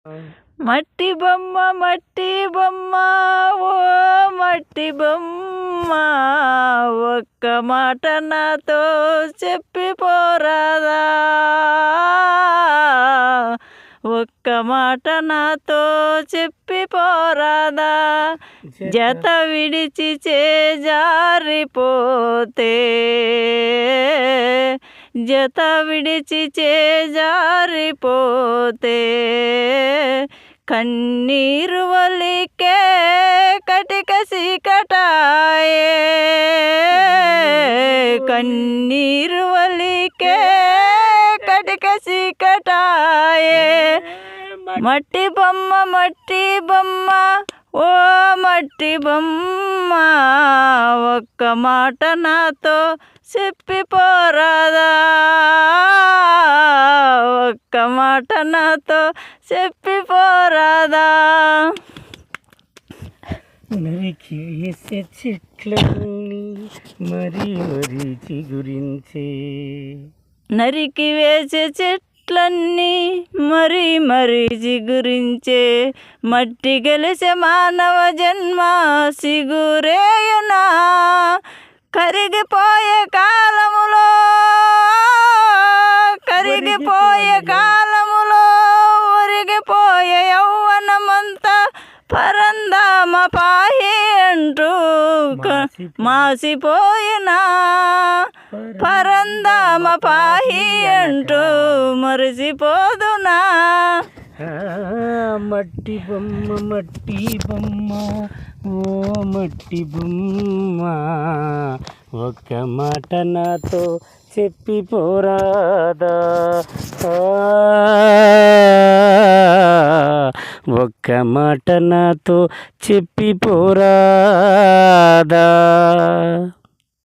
మట్టి బొమ్మ మట్టి బొమ్మ ఓ మట్టి బొమ్మ ఒక్క మాట నాతో చెప్పిపోరాదా, ఒక్క మాట నాతో చెప్పిపోరాదా. జత విడిచి చేజారిపోతే, జత విడిచి చేజారిపోతే కన్నీరు వలికే కటిక సీకటాయే, కన్నీరు వలికే కటిక సీకటాయే. మట్టి బొమ్మ మట్టి బొమ్మ ఓ మట్టి బొమ్మ ఒక్క మాట నాతో చెప్పిపోరాదా, ఒక్క మాట నాతో చెప్పిపోరాదా. నరికి వేసే చెట్లన్నీ మరీ మరీ చిగురించే, నరికి వేసే చెట్లన్నీ మరీ మరీ చిగురించే. మట్టి గెలిసే మానవ జన్మ సిగురేయునా, కరిగిపోయే కాలములో, కరిగిపోయే కాలములో ఒరిగిపోయే యౌవనమంతా పరందామ పాహి అంటూ మాసిపోయినా, పరందామ పాహి అంటూ మరిసిపోదునా. మట్టి బొమ్మ మట్టి బొమ్మ ఓ మట్టి బొమ్మ ఒక్క మాట నాతో చెప్పిపోరాదా, ఒక్క మాట నాతో చెప్పిపోరాదా.